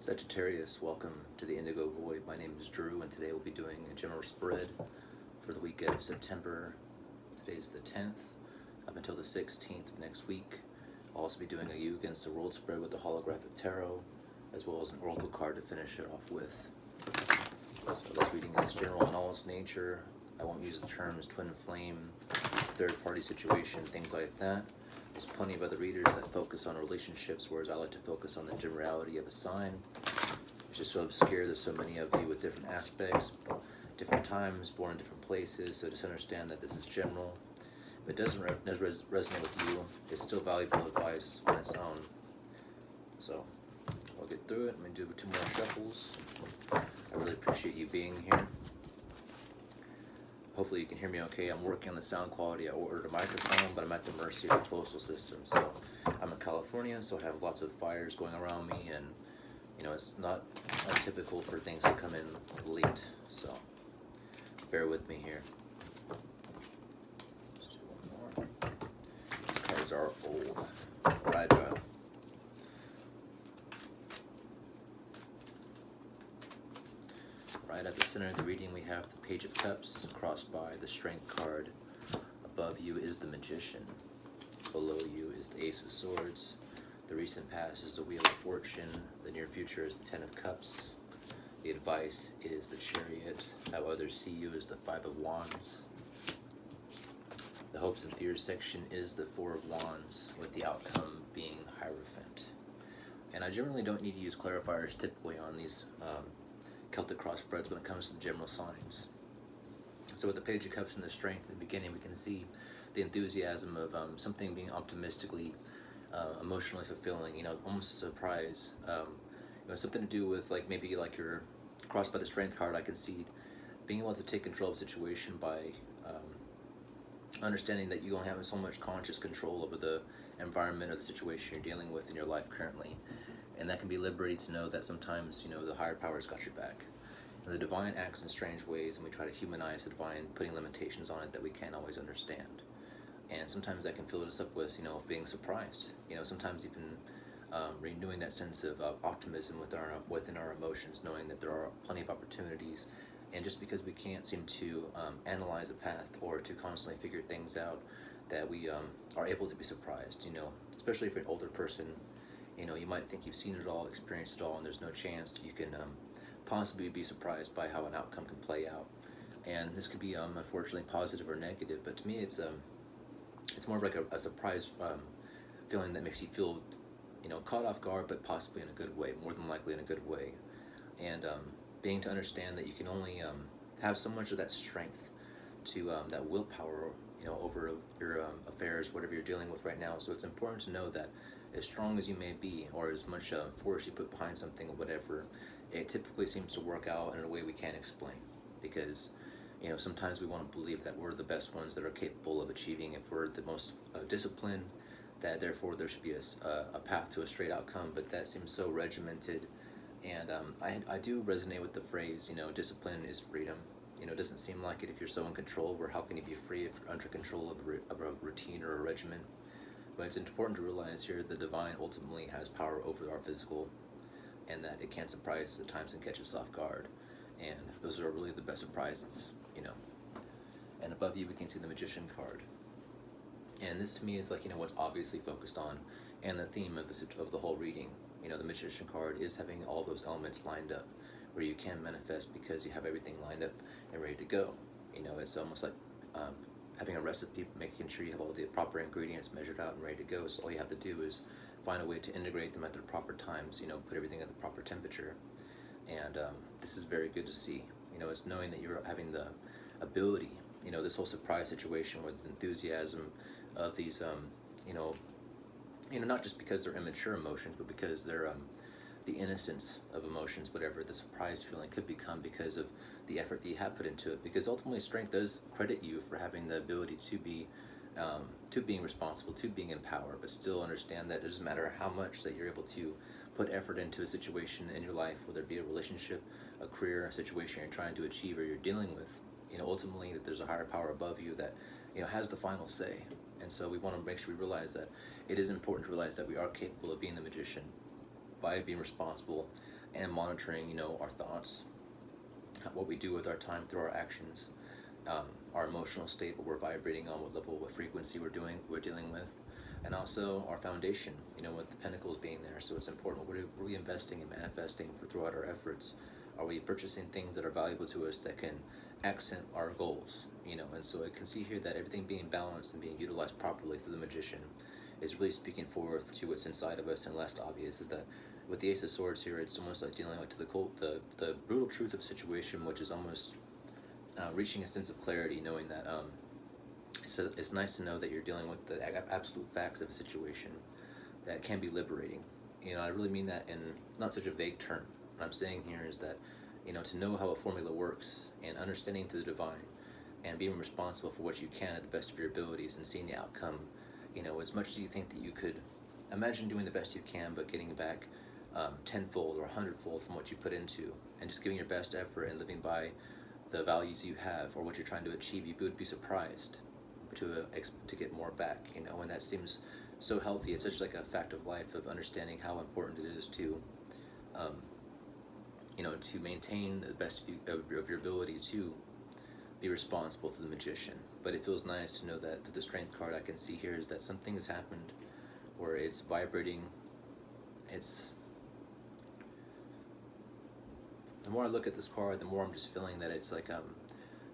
Sagittarius, welcome to the Indigo Void. My name is Drew, and today we'll be doing a general spread for the week of September. Today's the 10th, up until the 16th of next week. I'll also be doing a You Against the World spread with the holographic tarot, as well as an oracle card to finish it off with. So this reading is general in all its nature. I won't use the terms twin flame, third-party situation, things like that. There's plenty of other readers that focus on relationships, whereas I like to focus on the generality of a sign. It's just so obscure. There's so many of you with different aspects, different times, born in different places. So just understand that this is general. If it doesn't resonate with you, it's still valuable advice on its own. So I'll get through it. I'm going to do 2 more shuffles. I really appreciate you being here. Hopefully you can hear me okay. I'm working on the sound quality. I ordered a microphone, but I'm at the mercy of the postal system. So I'm in California, so I have lots of fires going around me, and it's not untypical for things to come in late. So bear with me here. Let's do one more. These cards are old, fragile. Right at the center of the reading, we have the Page of Cups, crossed by the Strength card. Above you is the Magician. Below you is the Ace of Swords. The recent past is the Wheel of Fortune. The near future is the Ten of Cups. The advice is the Chariot. How others see you is the Five of Wands. The hopes and fears section is the Four of Wands, with the outcome being the Hierophant. And I generally don't need to use clarifiers typically on these Celtic cross spreads when it comes to the general signs. So with the Page of Cups and the Strength in the beginning, we can see the enthusiasm of something being optimistically, emotionally fulfilling, almost a surprise. Something to do with maybe you're crossed by the Strength card. I can see being able to take control of the situation by understanding that you don't have so much conscious control over the environment or the situation you're dealing with in your life currently. And that can be liberating to know that sometimes, the higher power's got your back. And the divine acts in strange ways, and we try to humanize the divine, putting limitations on it that we can't always understand. And sometimes that can fill us up with, being surprised. Sometimes even renewing that sense of optimism within our emotions, knowing that there are plenty of opportunities. And just because we can't seem to analyze a path or to constantly figure things out, that we are able to be surprised, especially if you're an older person. You might think you've seen it all, experienced it all, and there's no chance that you can possibly be surprised by how an outcome can play out. And this could be unfortunately positive or negative, but to me it's more of like a surprise feeling that makes you feel caught off guard, but possibly in a good way, more than likely in a good way. And being to understand that you can only have so much of that strength to that willpower over your affairs, whatever you're dealing with right now. So it's important to know that as strong as you may be, or as much force you put behind something or whatever, it typically seems to work out in a way we can't explain. Because sometimes we want to believe that we're the best ones that are capable of achieving, if we're the most disciplined, that therefore there should be a path to a straight outcome, but that seems so regimented. And I do resonate with the phrase, discipline is freedom. It doesn't seem like it if you're so in control, where how can you be free if you're under control of a routine or a regimen? But it's important to realize here the divine ultimately has power over our physical, and that it can surprise us at times and catch us off guard. And those are really the best surprises, And above you we can see the Magician card. And this to me is what's obviously focused on, and the theme of the whole reading. The Magician card is having all those elements lined up, where you can manifest because you have everything lined up and ready to go. It's almost like having a recipe, making sure you have all the proper ingredients measured out and ready to go. So all you have to do is find a way to integrate them at the proper times, put everything at the proper temperature. And this is very good to see. It's knowing that you're having the ability, this whole surprise situation with enthusiasm of these, not just because they're immature emotions, but because they're the innocence of emotions, whatever the surprise feeling could become because of the effort that you have put into it. Because ultimately, strength does credit you for having the ability to be, to being responsible, to being in power, but still understand that it doesn't matter how much that you're able to put effort into a situation in your life, whether it be a relationship, a career, a situation you're trying to achieve or you're dealing with. Ultimately, that there's a higher power above you that has the final say. And so we want to make sure we realize that it is important to realize that we are capable of being the magician by being responsible and monitoring, our thoughts, what we do with our time through our actions, our emotional state, what we're vibrating on, what level, what frequency we're dealing with, and also our foundation, with the pentacles being there. So it's important. What are we investing and manifesting throughout our efforts? Are we purchasing things that are valuable to us that can accent our goals? And so I can see here that everything being balanced and being utilized properly through the Magician is really speaking forth to what's inside of us. And less obvious is that with the Ace of Swords here, it's almost like dealing with the brutal truth of the situation, which is almost reaching a sense of clarity, knowing that it's nice to know that you're dealing with the absolute facts of a situation that can be liberating. I really mean that in not such a vague term. What I'm saying here is that, to know how a formula works and understanding through the divine and being responsible for what you can at the best of your abilities and seeing the outcome, as much as you think that you could imagine doing the best you can, but getting back tenfold or 100-fold from what you put into, and just giving your best effort and living by the values you have or what you're trying to achieve, you would be surprised to get more back, and that seems so healthy. It's such like a fact of life of understanding how important it is to to maintain the best of your ability to be responsible to the Magician. But it feels nice to know that the Strength card I can see here is that something has happened where it's vibrating. The more I look at this card, the more I'm just feeling that it's like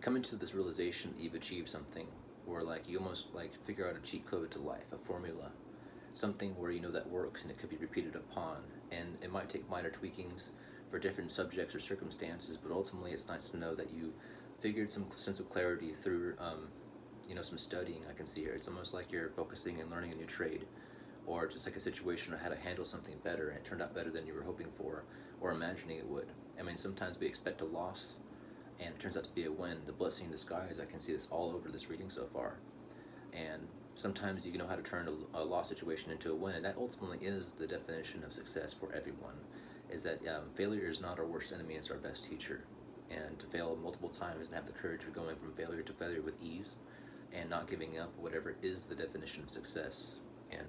coming to this realization that you've achieved something, where like you almost like figure out a cheat code to life, a formula, something where that works and it could be repeated upon, and it might take minor tweakings for different subjects or circumstances, but ultimately it's nice to know that you figured some sense of clarity through some studying. I can see here it's almost like you're focusing and learning a new trade, or just like a situation on how to handle something better and it turned out better than you were hoping for or imagining it would. I mean, sometimes we expect a loss and it turns out to be a win, the blessing in disguise. I can see this all over this reading so far. And sometimes you know how to turn a loss situation into a win, and that ultimately is the definition of success for everyone, is that failure is not our worst enemy, it's our best teacher. And to fail multiple times and have the courage of going from failure to failure with ease and not giving up, whatever, is the definition of success. And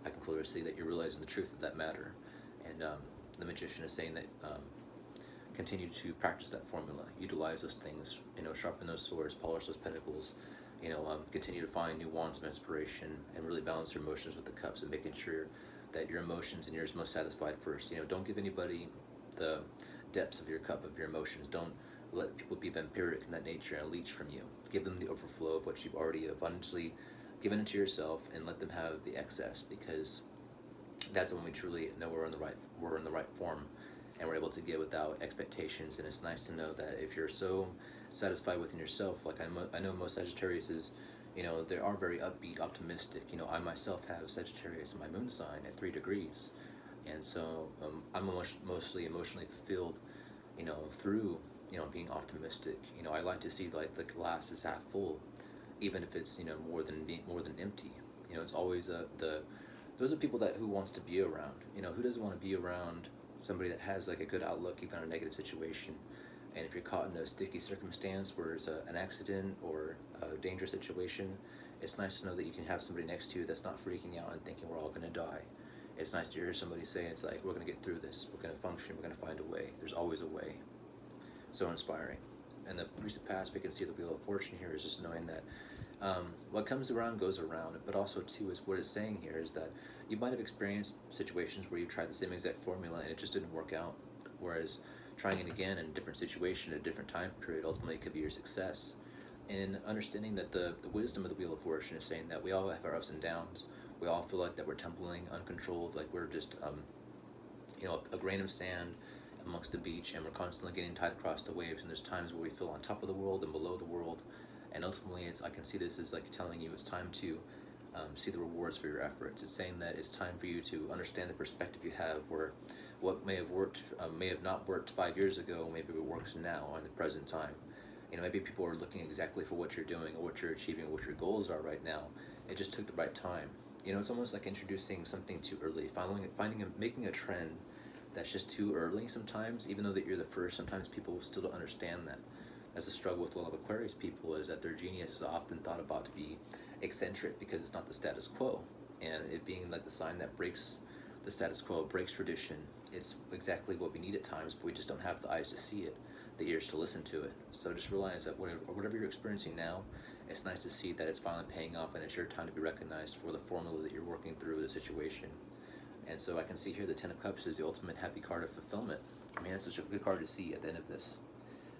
I can clearly see that you're realizing the truth of that matter. And the Magician is saying that continue to practice that formula, utilize those things, sharpen those swords, polish those pentacles, continue to find new wands of inspiration and really balance your emotions with the cups and making sure that your emotions and yours most satisfied first. Don't give anybody the depths of your cup of your emotions. Don't let people be vampiric in that nature and leech from you. Give them the overflow of what you've already abundantly given into yourself, and let them have the excess, because that's when we truly know we're in the right form and we're able to give without expectations. And it's nice to know that if you're so satisfied within yourself, like I know most Sagittarius is, they are very upbeat, optimistic. I myself have Sagittarius in my moon sign at 3 degrees, and so I'm mostly emotionally fulfilled, through being optimistic. I like to see like the glass is half full, even if it's more than empty. It's always those are people who wants to be around. Who doesn't want to be around somebody that has like a good outlook even on a negative situation? And if you're caught in a sticky circumstance where it's an accident or a dangerous situation, it's nice to know that you can have somebody next to you that's not freaking out and thinking we're all going to die. It's nice to hear somebody say, it's like, we're going to get through this, we're going to function, we're going to find a way, there's always a way. So inspiring. And the recent past, we can see the Wheel of Fortune here is just knowing that what comes around goes around, but also too is what it's saying here is that you might have experienced situations where you tried the same exact formula and it just didn't work out, whereas trying it again in a different situation at a different time period ultimately could be your success. And understanding that the wisdom of the Wheel of Fortune is saying that we all have our ups and downs. We all feel like that we're tumbling uncontrolled, like we're just a grain of sand amongst the beach, and we're constantly getting tied across the waves. And there's times where we feel on top of the world and below the world, and ultimately I can see this as like telling you it's time to see the rewards for your efforts. It's saying that it's time for you to understand the perspective you have, where what may have not worked 5 years ago, maybe it works now in the present time. Maybe people are looking exactly for what you're doing or what you're achieving, what your goals are right now. It just took the right time. It's almost like introducing something too early, making a trend that's just too early sometimes, even though that you're the first. Sometimes people still don't understand that. That's a struggle with a lot of Aquarius people, is that their genius is often thought about to be eccentric because it's not the status quo. And it being like the sign that breaks the status quo, breaks tradition, it's exactly what we need at times, but we just don't have the eyes to see it, the ears to listen to it. So just realize that whatever you're experiencing now, it's nice to see that it's finally paying off, and it's your time to be recognized for the formula that you're working through the situation. And so I can see here the Ten of Cups is the ultimate happy card of fulfillment. I mean, that's such a good card to see at the end of this.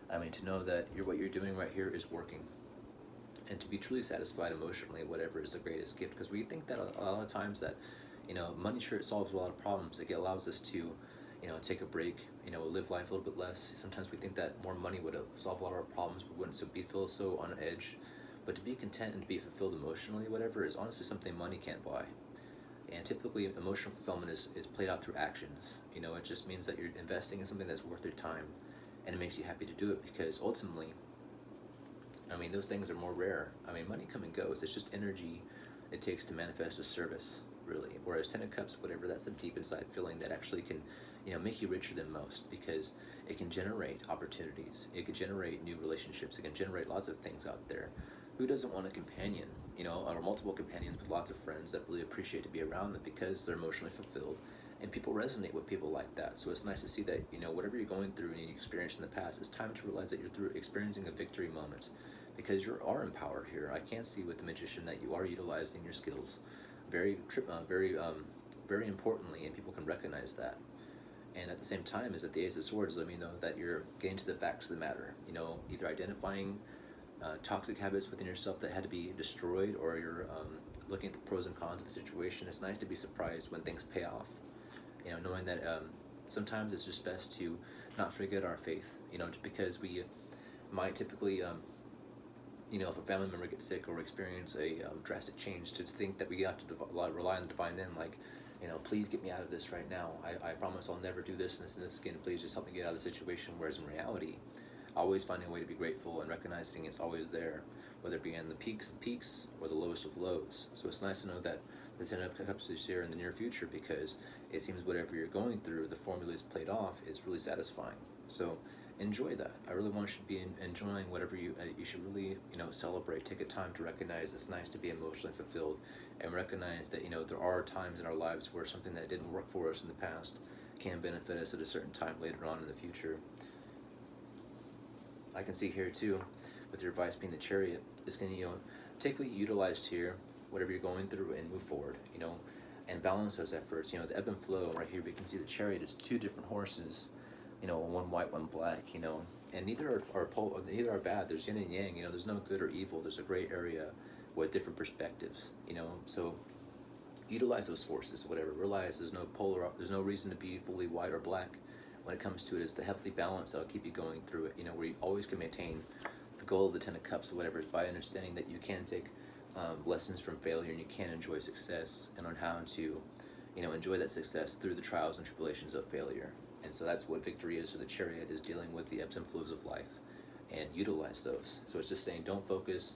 I mean, to know that what you're doing right here is working, and to be truly satisfied emotionally, whatever is the greatest gift. Because we think that a lot of times that, money sure it solves a lot of problems. It allows us to, take a break, live life a little bit less. Sometimes we think that more money would solve a lot of our problems. We wouldn't feel so on edge. But to be content and to be fulfilled emotionally, whatever, is honestly something money can't buy. And typically, emotional fulfillment is played out through actions. It just means that you're investing in something that's worth your time, and it makes you happy to do it, because ultimately, I mean, those things are more rare. I mean, money come and goes. It's just energy it takes to manifest a service, really. Whereas Ten of Cups, whatever, that's a deep inside feeling that actually can, make you richer than most, because it can generate opportunities. It can generate new relationships. It can generate lots of things out there. Who doesn't want a companion, or multiple companions with lots of friends that really appreciate to be around them because they're emotionally fulfilled, and people resonate with people like that. So it's nice to see that, whatever you're going through and you experienced in the past, it's time to realize that you're experiencing a victory moment, because you are empowered here. I can see with the Magician that you are utilizing your skills very importantly, and people can recognize that. And at the same time, is that the Ace of Swords let me know that you're getting to the facts of the matter. Either identifying toxic habits within yourself that had to be destroyed, or you're looking at the pros and cons of a situation. It's nice to be surprised when things pay off. Knowing that sometimes it's just best to not forget our faith. Because we might typically, if a family member gets sick or experience a drastic change, to think that we have to rely on the divine then, like, please get me out of this right now. I promise I'll never do this and this and this again. Please just help me get out of the situation. Whereas in reality, always finding a way to be grateful and recognizing it's always there, whether it be in the peaks or the lowest of lows. So it's nice to know that the Ten of Cups is here in the near future, because it seems whatever you're going through, the formula is played off, is really satisfying. So enjoy that. I really want you to be enjoying whatever you should really, celebrate. Take a time to recognize it's nice to be emotionally fulfilled, and recognize that, there are times in our lives where something that didn't work for us in the past can benefit us at a certain time later on in the future. I can see here too, with your advice being the Chariot, is going to, take what you utilized here, whatever you're going through, and move forward, and balance those efforts. The ebb and flow. Right here we can see the Chariot is two different horses, one white, one black, and neither are bad. There's yin and yang, there's no good or evil. There's a gray area with different perspectives, so utilize those forces, whatever. Realize there's no reason to be fully white or black. When it comes to it, is the healthy balance that'll keep you going through it, where you always can maintain the goal of the Ten of Cups or whatever, is by understanding that you can take lessons from failure, and you can enjoy success, and on how to, enjoy that success through the trials and tribulations of failure. And so that's what victory is for the Chariot, is dealing with the ebbs and flows of life, and utilize those. So it's just saying, don't focus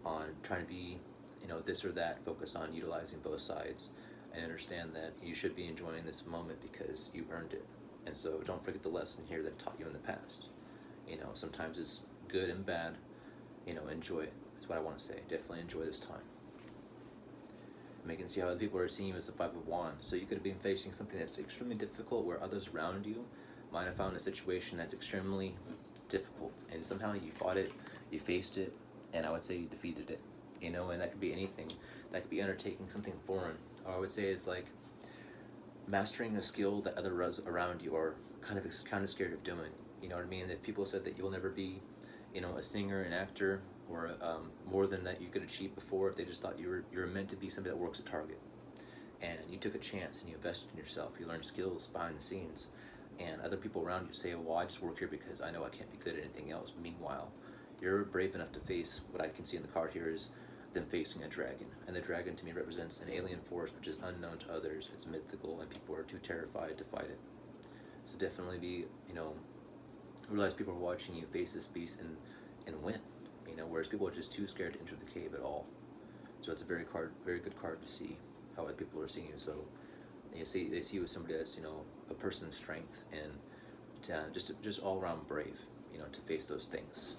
on trying to be, this or that. Focus on utilizing both sides, and understand that you should be enjoying this moment because you earned it. And so don't forget the lesson here that taught you in the past. Sometimes it's good and bad. Enjoy it. That's what I want to say. Definitely enjoy this time. And we can see how other people are seeing you as the Five of Wands. So you could have been facing something that's extremely difficult, where others around you might have found a situation that's extremely difficult, and somehow you fought it, you faced it, and I would say you defeated it. And that could be anything. That could be undertaking something foreign. Or I would say it's like mastering a skill that others around you are kind of scared of doing. You know what I mean? If people said that you'll never be, a singer, an actor, or more than that you could achieve before, if they just thought you're meant to be somebody that works at Target, and you took a chance and you invested in yourself, you learned skills behind the scenes, and other people around you say, well, I just work here because I know I can't be good at anything else. Meanwhile, you're brave enough to face what I can see in the card here is them facing a dragon. And the dragon to me represents an alien force which is unknown to others. It's mythical, and people are too terrified to fight it. So definitely be, realize people are watching you face this beast and win. Whereas people are just too scared to enter the cave at all. So it's a very good card to see how other people are seeing you. So they see you as somebody that's, a person of strength, and just all around brave, to face those things.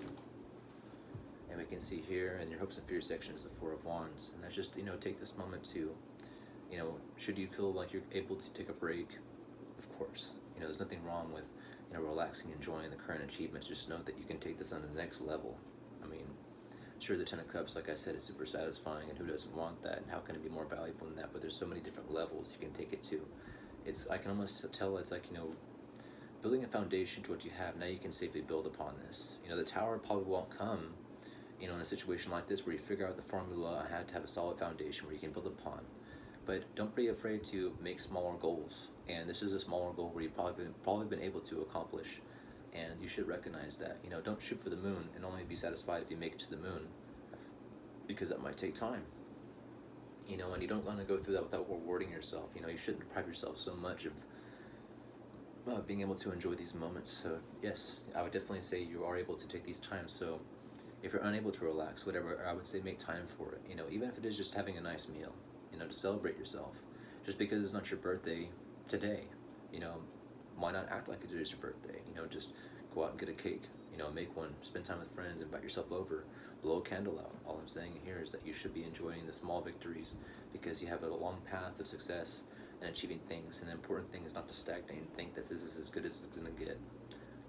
And we can see here in your hopes and fears section is the Four of Wands, and that's just, take this moment to, should you feel like you're able to take a break, of course, There's nothing wrong with, relaxing, enjoying the current achievements. Just know that you can take this on the next level. I mean, sure, the Ten of Cups, like I said, is super satisfying, and who doesn't want that? And how can it be more valuable than that? But there's so many different levels you can take it to. I can almost tell it's like, building a foundation to what you have. Now you can safely build upon this. The tower probably won't come, in a situation like this where you figure out the formula. I had to have a solid foundation where you can build upon. But don't be afraid to make smaller goals. And this is a smaller goal where you've probably been able to accomplish. And you should recognize that. Don't shoot for the moon and only be satisfied if you make it to the moon, because that might take time. And you don't want to go through that without rewarding yourself. You shouldn't deprive yourself so much of being able to enjoy these moments. So yes, I would definitely say you are able to take these times. So if you're unable to relax, whatever, I would say make time for it. Even if it is just having a nice meal, to celebrate yourself. Just because it's not your birthday today, why not act like it is your birthday? Just go out and get a cake, make one, spend time with friends, invite yourself over, blow a candle out. All I'm saying here is that you should be enjoying the small victories, because you have a long path of success and achieving things. And the important thing is not to stagnate and think that this is as good as it's going to get.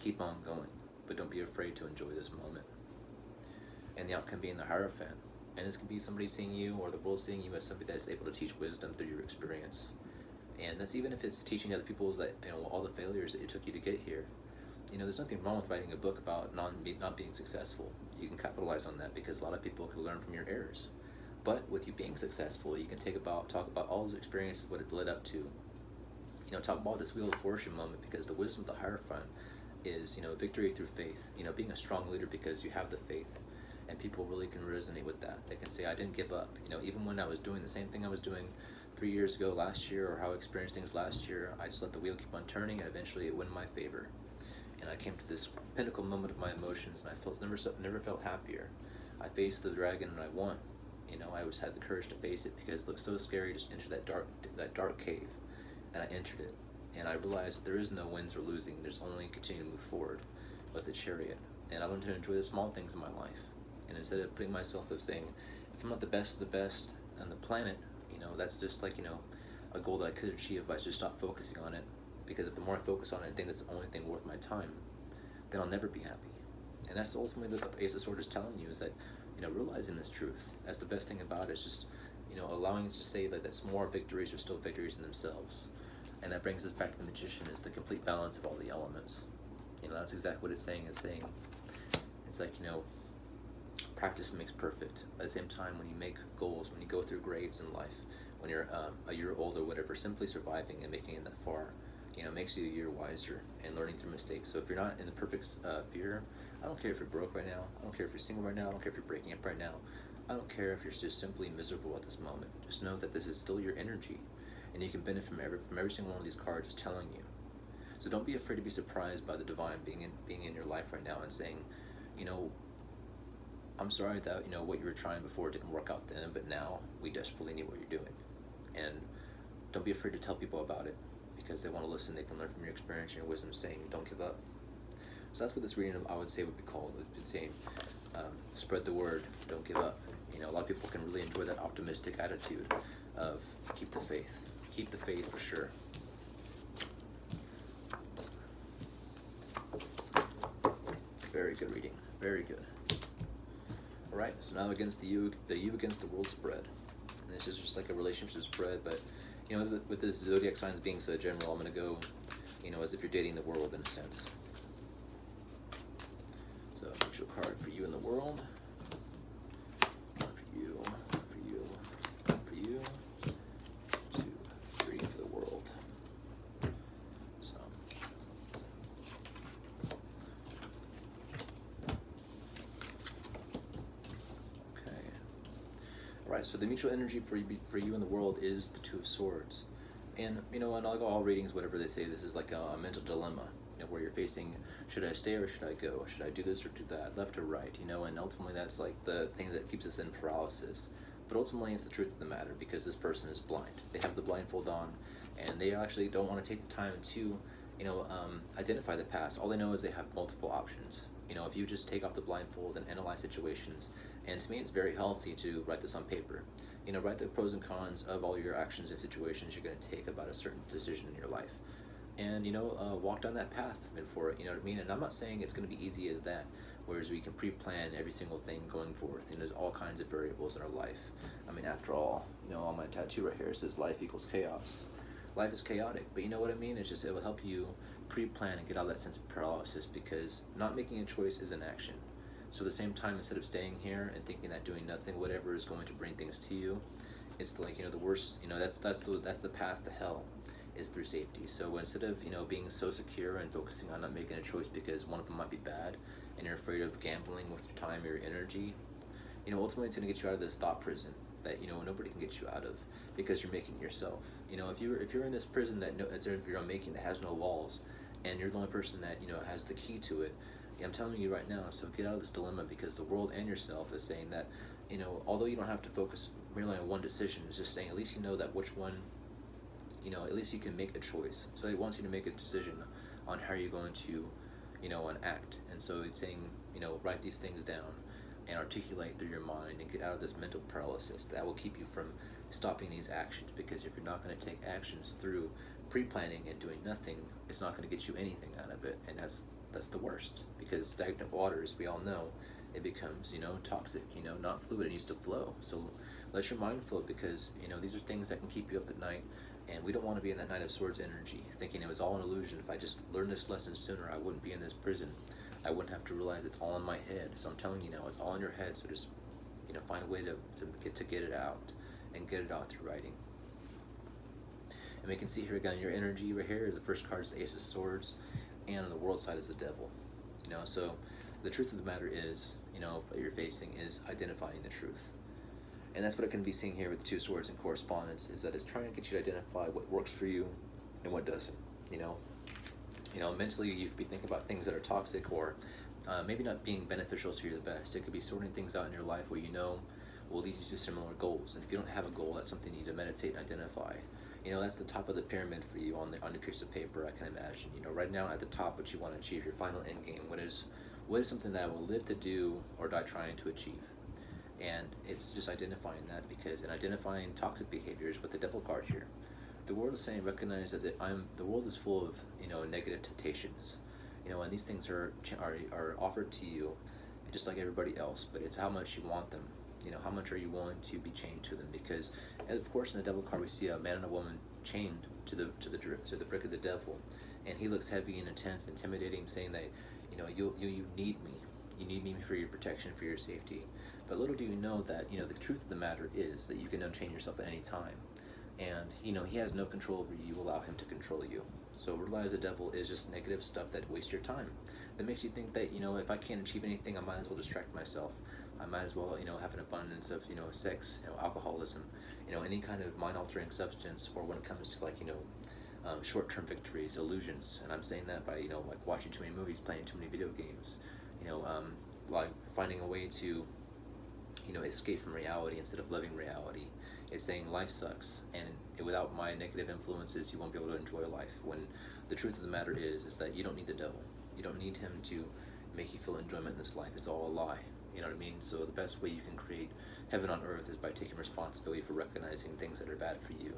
Keep on going, but don't be afraid to enjoy this moment. And the outcome being the Hierophant. And this can be somebody seeing you, or the world seeing you as somebody that's able to teach wisdom through your experience. And that's even if it's teaching other people that, all the failures that it took you to get here. There's nothing wrong with writing a book about not being successful. You can capitalize on that, because a lot of people can learn from your errors. But with you being successful, you can talk about all those experiences, what it led up to. Talk about this Wheel of Fortune moment, because the wisdom of the Hierophant is, victory through faith. Being a strong leader because you have the faith. And people really can resonate with that. They can say, I didn't give up. Even when I was doing the same thing I was doing 3 years ago, last year, or how I experienced things last year, I just let the wheel keep on turning, and eventually it went in my favor. And I came to this pinnacle moment of my emotions, and I never felt happier. I faced the dragon and I won. I always had the courage to face it, because it looked so scary just to enter that dark cave. And I entered it, and I realized that there is no wins or losing. There's only continue to move forward with the Chariot. And I learned to enjoy the small things in my life. And instead of putting myself of saying, if I'm not the best of the best on the planet, that's just like, a goal that I could achieve if I just stop focusing on it. Because if the more I focus on it and think that's the only thing worth my time, then I'll never be happy. And that's ultimately what the Ace of Swords is telling you, is that, realizing this truth. That's the best thing about it, is just, allowing us to say that small victories are still victories in themselves. And that brings us back to the Magician, is the complete balance of all the elements. That's exactly what it's saying. It's like, practice makes perfect. At the same time, when you make goals, when you go through grades in life, when you're a year old or whatever, simply surviving and making it that far, makes you a year wiser and learning through mistakes. So if you're not in the perfect fear, I don't care if you're broke right now, I don't care if you're single right now, I don't care if you're breaking up right now, I don't care if you're just simply miserable at this moment. Just know that this is still your energy, and you can benefit from every single one of these cards is telling you. So don't be afraid to be surprised by the divine being in your life right now and saying, I'm sorry that what you were trying before didn't work out then, but now we desperately need what you're doing. And don't be afraid to tell people about it, because they want to listen. They can learn from your experience and your wisdom, saying don't give up. So that's what this reading, I would say, would be called. It's saying spread the word, don't give up. A lot of people can really enjoy that optimistic attitude of keep the faith for sure. Very good reading, very good. All right, so now against the you against the world spread. And this is just like a relationship spread, but with the zodiac signs being so general, I'm going to go, as if you're dating the world in a sense. So, put your card for you in the world. One for you, one for you, one for you. 2, 3 for the world. So. Okay. All right, so the mutual energy for you in the world is the Two of Swords. And, and all readings, whatever they say, this is like a mental dilemma, where you're facing, should I stay or should I go? Should I do this or do that? Left or right? And ultimately that's like the thing that keeps us in paralysis. But ultimately it's the truth of the matter, because this person is blind. They have the blindfold on, and they actually don't want to take the time to, identify the past. All they know is they have multiple options. If you just take off the blindfold and analyze situations, and to me it's very healthy to write this on paper. Write the pros and cons of all your actions and situations you're going to take about a certain decision in your life. and walk down that path for it. You know what I mean? And I'm not saying it's going to be easy as that, whereas we can pre-plan every single thing going forth. And there's all kinds of variables in our life. I mean, after all, on my tattoo right here it says life equals chaos. Life is chaotic, but you know what I mean? It's just, it will help you pre-plan and get out of that sense of paralysis, because not making a choice is an action. So at the same time, instead of staying here and thinking that doing nothing, whatever is going to bring things to you, it's like, the worst, that's the path to hell, is through safety. So instead of, being so secure and focusing on not making a choice because one of them might be bad, and you're afraid of gambling with your time or your energy, ultimately it's going to get you out of this thought prison that, nobody can get you out of, because you're making it yourself. If you're in this prison that it's your own making, that has no walls, and you're the only person that, has the key to it, I'm telling you right now, so get out of this dilemma, because the world and yourself is saying that, although you don't have to focus merely on one decision, it's just saying at least that which one, at least you can make a choice. So it wants you to make a decision on how you're going to, act. And so it's saying, write these things down and articulate through your mind and get out of this mental paralysis that will keep you from stopping these actions. Because if you're not going to take actions through pre-planning and doing nothing, it's not going to get you anything out of it. And that's the worst, because stagnant water, as we all know, it becomes, toxic, not fluid. It needs to flow. So let your mind flow, because, these are things that can keep you up at night, and we don't want to be in that Knight of Swords energy, thinking it was all an illusion. If I just learned this lesson sooner, I wouldn't be in this prison. I wouldn't have to realize it's all in my head. So I'm telling you now, it's all in your head. So just, find a way to get it out, and get it out through writing. And we can see here again, your energy right here is the first card is the Ace of Swords, and on the world side is the Devil. So the truth of the matter is, what you're facing is identifying the truth. And that's what it can be seeing here with the Two Swords in correspondence, is that it's trying to get you to identify what works for you and what doesn't. Mentally you could be thinking about things that are toxic, or maybe not being beneficial to you the best. It could be sorting things out in your life where will lead you to similar goals. And if you don't have a goal, that's something you need to meditate and identify. That's the top of the pyramid for you on a piece of paper, I can imagine. Right now at the top, what you want to achieve, your final end game. What is something that I will live to do or die trying to achieve? And it's just identifying that, because in identifying toxic behaviors with the Devil card here, the world is saying, recognize that the world is full of negative temptations, and these things are offered to you just like everybody else, but it's how much you want them. How much are you willing to be chained to them? Because, and of course, in the Devil card, we see a man and a woman chained to the brick of the devil, and he looks heavy and intense, intimidating, saying that, you need me. You need me for your protection, for your safety. But little do you know that, the truth of the matter is that you can unchain yourself at any time, and he has no control over you. You allow him to control you. So realize the devil is just negative stuff that wastes your time, that makes you think that, if I can't achieve anything, I might as well distract myself. I might as well, have an abundance of, sex, alcoholism, any kind of mind-altering substance, or when it comes to, like, short-term victories, illusions. And I'm saying that by, like watching too many movies, playing too many video games, like finding a way to, escape from reality instead of living reality. It's saying life sucks, and without my negative influences, you won't be able to enjoy life. When the truth of the matter is that you don't need the devil. You don't need him to make you feel enjoyment in this life. It's all a lie. You know what I mean? So the best way you can create heaven on earth is by taking responsibility for recognizing things that are bad for you.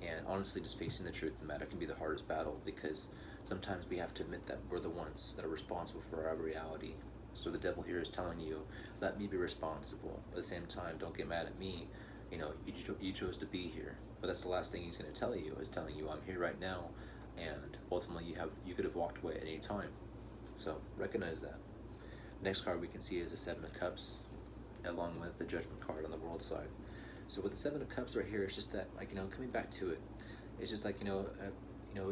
And honestly, just facing the truth of the matter can be the hardest battle, because sometimes we have to admit that we're the ones that are responsible for our reality. So the devil here is telling you, let me be responsible. But at the same time, don't get mad at me. You chose to be here. But that's the last thing he's going to tell you, is telling you, I'm here right now, and ultimately you could have walked away at any time. So recognize that. Next card we can see is the Seven of Cups, along with the Judgment card on the world side. So with the Seven of Cups right here, it's just that, like, coming back to it, it's just like,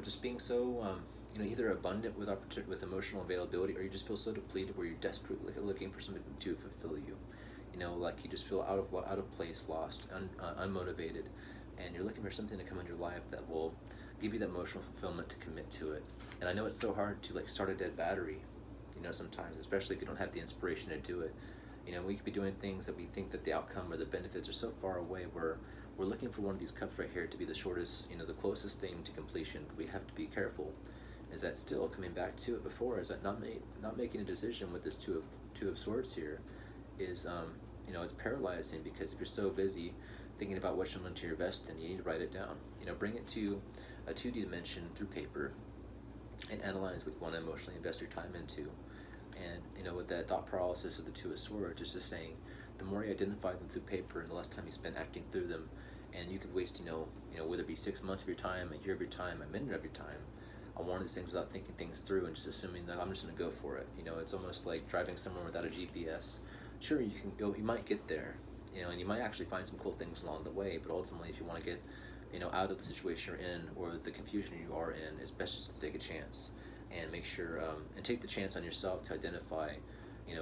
just being so, either abundant with emotional availability, or you just feel so depleted where you're desperately looking for something to fulfill you. Like you just feel out of place, lost, unmotivated, and you're looking for something to come into your life that will give you that emotional fulfillment to commit to it. And I know it's so hard to, like, start a dead battery, sometimes, especially if you don't have the inspiration to do it. We could be doing things that we think that the outcome or the benefits are so far away, where we're looking for one of these cups right here to be the shortest, the closest thing to completion. We have to be careful, is that still coming back to it before, is that not making a decision with this two of Swords here is, it's paralyzing, because if you're so busy thinking about what you're going to invest in, you need to write it down. Bring it to a 2D dimension through paper, and analyze what you want to emotionally invest your time into. And with that thought paralysis of the Two of Swords, it's just saying the more you identify them through paper, and the less time you spend acting through them, and you could waste whether it be 6 months of your time, a year of your time, a minute of your time on one of these things without thinking things through and just assuming that I'm just going to go for it. It's almost like driving somewhere without a GPS. Sure, you might get there, and you might actually find some cool things along the way, but ultimately if you want to get out of the situation you're in or the confusion you are in, it's best just to take a chance and make sure and take the chance on yourself to identify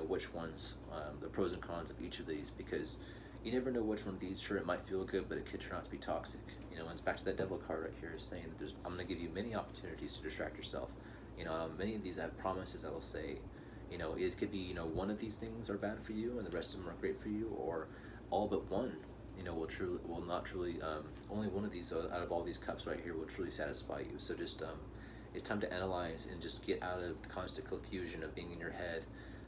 which ones, the pros and cons of each of these, because you never know which one of these. Sure, it might feel good, but it could turn out to be toxic. And it's back to that devil card right here, is saying that I'm going to give you many opportunities to distract yourself. Many of these have promises that will say, it could be one of these things are bad for you and the rest of them are great for you, or all but one will not truly, only one of these out of all these cups right here will truly satisfy you. So just it's time to analyze and just get out of the constant confusion of being in your head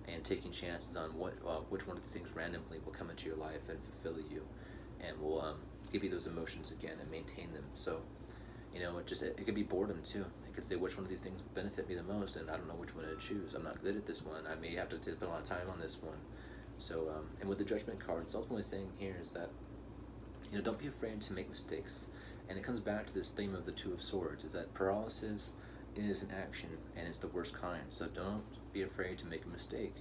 and taking chances on which one of these things randomly will come into your life and fulfill you and will give you those emotions again and maintain them. So it could be boredom too. It could say which one of these things will benefit me the most, and I don't know which one to choose. I'm not good at this one. I may have to spend a lot of time on this one. So and with the Judgment card, it's ultimately saying here is that don't be afraid to make mistakes. And it comes back to this theme of the Two of Swords, is that paralysis is an action, and it's the worst kind. So don't be afraid to make a mistake.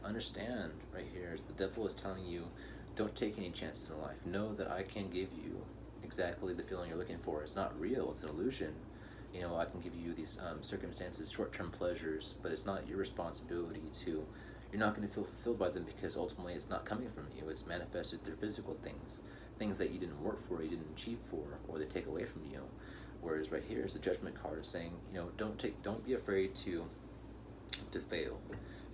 Understand right here is the devil is telling you, don't take any chances in life. Know that I can give you exactly the feeling you're looking for. It's not real, it's an illusion. I can give you these circumstances, short-term pleasures, but it's not your responsibility to, you're not going to feel fulfilled by them, because ultimately it's not coming from you. It's manifested through physical things that you didn't work for, you didn't achieve for, or they take away from you. Whereas right here is the Judgment card saying, don't be afraid to fail,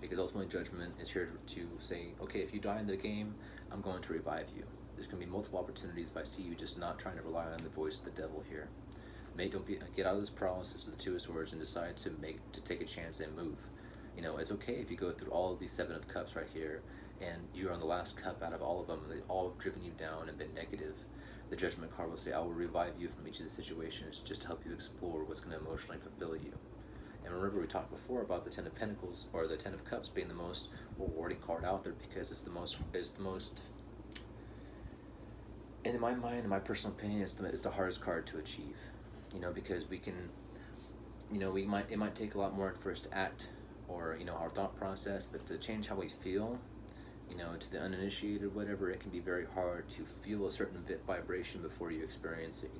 because ultimately Judgment is here to say, okay, if you die in the game, I'm going to revive you. There's going to be multiple opportunities if I see you just not trying to rely on the voice of the devil here. Get out of this paralysis of the Two of Swords and decide to take a chance and move. It's okay if you go through all of these Seven of Cups right here, and you're on the last cup out of all of them, and they all have driven you down and been negative. The Judgment card will say, I will revive you from each of the situations just to help you explore what's going to emotionally fulfill you. And remember, we talked before about the Ten of Pentacles, or the Ten of Cups, being the most rewarding card out there, because it's the most, and in my mind, in my personal opinion, it's the hardest card to achieve. Because we can, it might take a lot more for us to act, or our thought process, but to change how we feel, to the uninitiated, whatever, it can be very hard to feel a certain vibration before you experience it.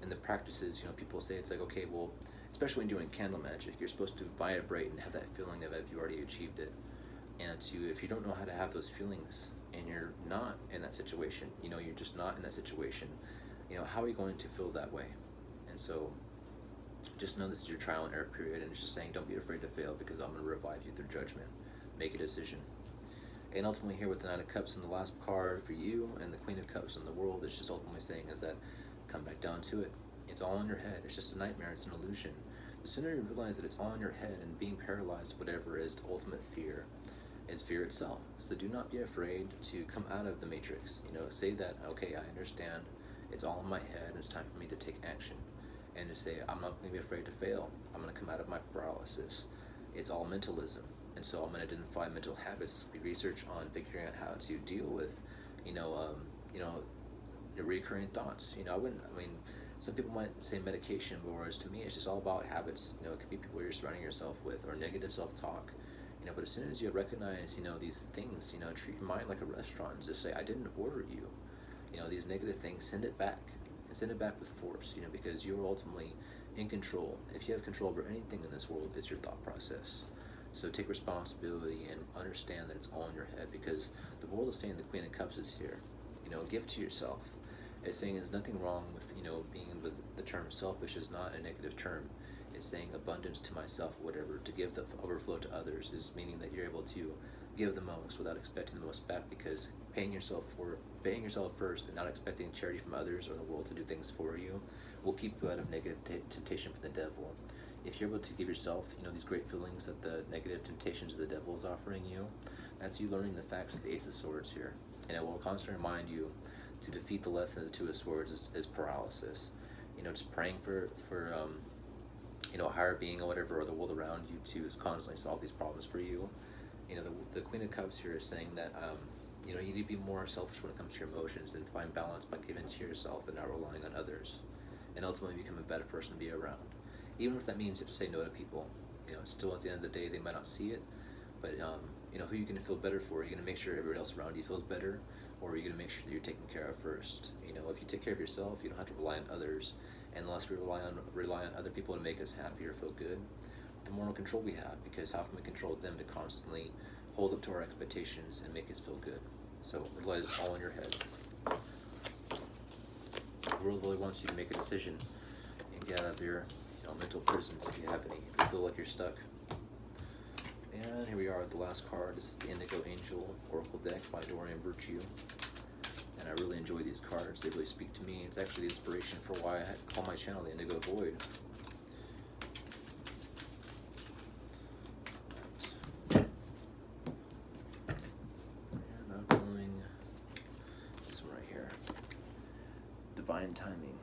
In the practices, people say it's like, okay, well, especially when doing candle magic, you're supposed to vibrate and have that feeling of if you already achieved it. And if you don't know how to have those feelings, and you're not in that situation, you're just not in that situation, how are you going to feel that way? And so just know this is your trial and error period, and it's just saying, don't be afraid to fail, because I'm going to revive you through Judgment. Make a decision. And ultimately here with the Knight of Cups and the last card for you, and the Queen of Cups in the world, it's just ultimately saying is that, come back down to it. It's all in your head. It's just a nightmare. It's an illusion. The sooner you realize that it's all in your head, and being paralyzed, whatever is the ultimate fear, is fear itself. So do not be afraid to come out of the matrix. Say that, okay, I understand. It's all in my head, and it's time for me to take action. And to say, I'm not going to be afraid to fail. I'm going to come out of my paralysis. It's all mentalism. And so I'm going to identify mental habits. This will be research on figuring out how to deal with, your recurring thoughts. Some people might say medication, but whereas to me, it's just all about habits. It could be people you're surrounding yourself with, or negative self-talk. But as soon as you recognize, these things, treat your mind like a restaurant. Just say, I didn't order you. These negative things, send it back. And send it back with force, because you're ultimately in control. If you have control over anything in this world, it's your thought process. So take responsibility and understand that it's all in your head, because the world is saying the Queen of Cups is here. Give to yourself. It's saying there's nothing wrong with, being the term selfish is not a negative term. It's saying abundance to myself, whatever, to give the overflow to others, is meaning that you're able to give the most without expecting the most back, because paying yourself first and not expecting charity from others or the world to do things for you will keep you out of negative temptation from the devil. If you're able to give yourself, these great feelings that the negative temptations of the devil is offering you, that's you learning the facts of the Ace of Swords here. And it will constantly remind you to defeat the lesson of the Two of Swords is paralysis. Just praying for a higher being or whatever, or the world around you to constantly solve these problems for you. The Queen of Cups here is saying that you need to be more selfish when it comes to your emotions and find balance by giving to yourself and not relying on others, and ultimately become a better person to be around. Even if that means you have to say no to people, still at the end of the day they might not see it, but who are you going to feel better for? Are you going to make sure everybody else around you feels better, or are you going to make sure that you're taken care of first? If you take care of yourself, you don't have to rely on others, and unless we rely on other people to make us happy or feel good, the moral control we have, because how can we control them to constantly hold up to our expectations and make us feel good? So rely all in your head. The world really wants you to make a decision and get out of your mental prisons if you have any, if you feel like you're stuck. And here we are with the last card. This is the Indigo Angel Oracle deck by Dorian Virtue. And I really enjoy these cards. They really speak to me. It's actually the inspiration for why I call my channel the Indigo Void. And I'm pulling this one right here. Divine Timing.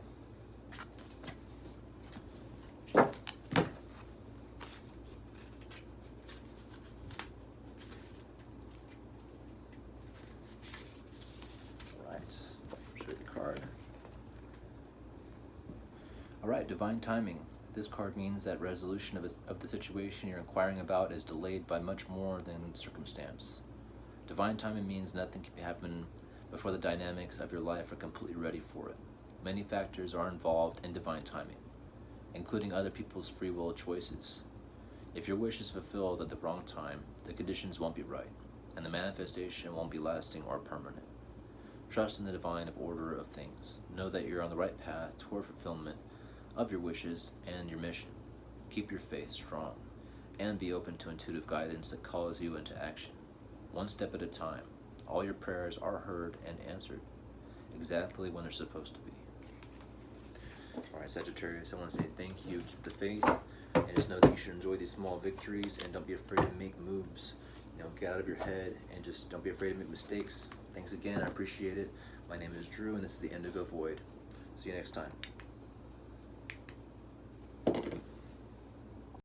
Alright, Divine Timing. This card means that resolution of the situation you're inquiring about is delayed by much more than circumstance. Divine timing means nothing can happen before the dynamics of your life are completely ready for it. Many factors are involved in divine timing, including other people's free will choices. If your wish is fulfilled at the wrong time, the conditions won't be right, and the manifestation won't be lasting or permanent. Trust in the divine order of things. Know that you're on the right path toward fulfillment of your wishes and your mission. Keep your faith strong, and be open to intuitive guidance that calls you into action. One step at a time. All your prayers are heard and answered exactly when they're supposed to be. Alright, Sagittarius, I want to say thank you. Keep the faith, and just know that you should enjoy these small victories, and don't be afraid to make moves. Get out of your head, and just don't be afraid to make mistakes. Thanks again, I appreciate it. My name is Drew, and this is the Indigo Void. See you next time.